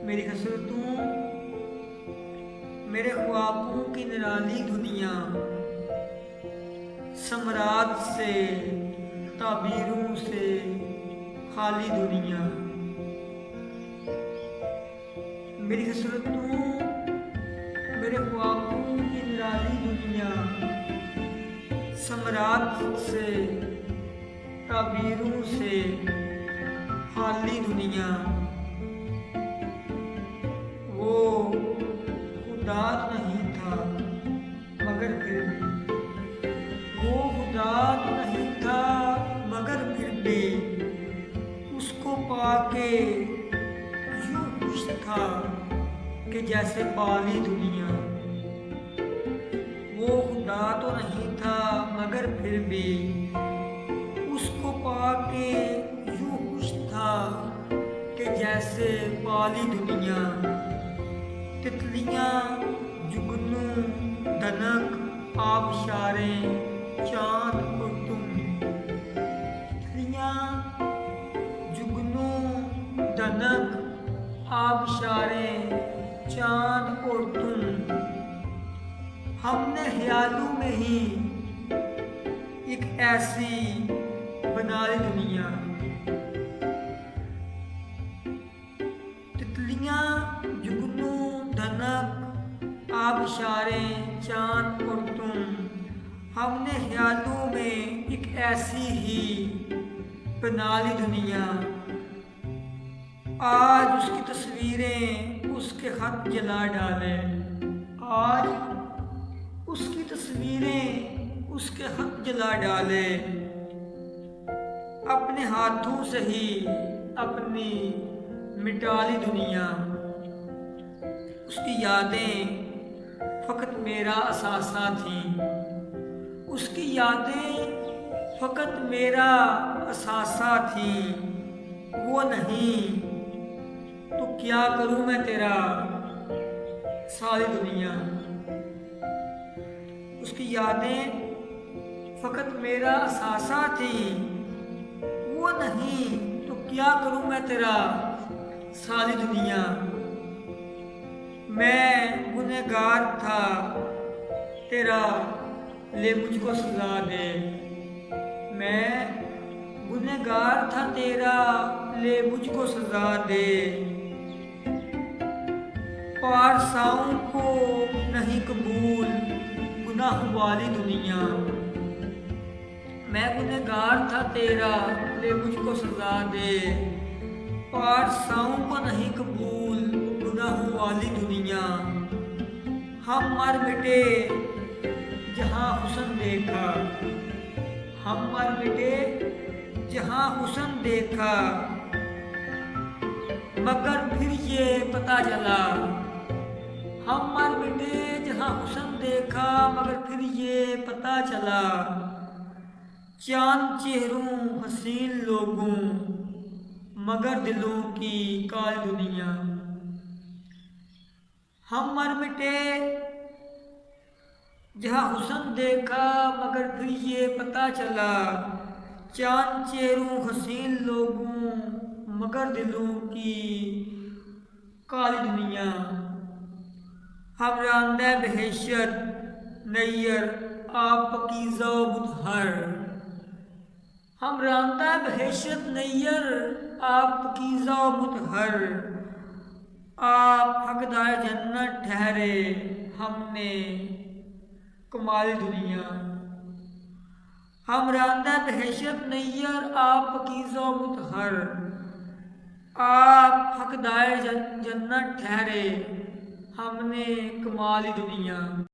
मेरी हसरतों, मेरे ख्वाबों की निराली दुनिया, सम्राट से ताबीरों से खाली दुनिया। मेरी हसरतों, मेरे ख्वाबों की निराली दुनिया, सम्राट से ताबीरों से खाली दुनिया। वो खुदा नहीं था मगर फिर भी, वो खुदा नहीं था मगर फिर भी, उसको पाके यूं खुश था कि जैसे पाली दुनिया। वो खुदा तो नहीं था मगर फिर भी, उसको पाके यूं खुश था कि जैसे पाली दुनिया। तितलियां, जुगनू, दनक, आबशारें, चांद और तुम। तितलियां, जुगनू, दनक, आबशारें, चांद और तुम। हमने ख्यालों में ही एक ऐसी बना ली दुनिया। तितलियां, जुगनू, धनक, आबशारें, चांद और तुम। हमने ख्यालों में एक ऐसी ही बना ली दुनिया। आज उसकी तस्वीरें, उसके खत जला डाले। आज उसकी तस्वीरें, उसके खत जला डाले। अपने हाथों से ही अपनी मिटा ली दुनिया। उसकी यादें फकत मेरा असासा थी। उसकी यादें फकत मेरा असासा थी। वो नहीं तो क्या करूं मैं तेरा सारी दुनिया। उसकी यादें फकत मेरा असासा थी। वो नहीं तो क्या करूं मैं तेरा सारी दुनिया। मैं गुनहगार था तेरा, ले मुझको सजा दे। मैं गुनहगार था तेरा, ले मुझको सजा दे। पारसाओं को नहीं कबूल गुनाह वाली दुनिया। मैं गुनहगार था तेरा, ले मुझको सजा दे। पारसाओं को नहीं कबूल गुनाह वाली दुनिया। हम मर मिटे जहाँ हुस्न देखा। हम मर मिटे जहाँ हुस्न देखा। मगर फिर ये पता चला। हम मर मिटे जहाँ हुस्न देखा, मगर फिर ये पता चला। चांद चेहरों हसीन लोगों, मगर दिलों की काली दुनिया। हम मर मिटे जहाँ हुस्न देखा, मगर फिर ये पता चला। चांद चेहरों हसीन लोगों, मगर दिलों की काली दुनिया। हम रांदे बहशत नैयर आप पकीज़ा बुतहर। हम रांदा बहशत नैयर आप पकीज़ा बुतहर। आप हकदार जन्नत ठहरे, हमने कमाल दुनिया। हम रांदा बहशत नैयर आप पकीज़ा बुतहर। आप हकदार जन्नत ठहरे, हमने कमाल दुनिया।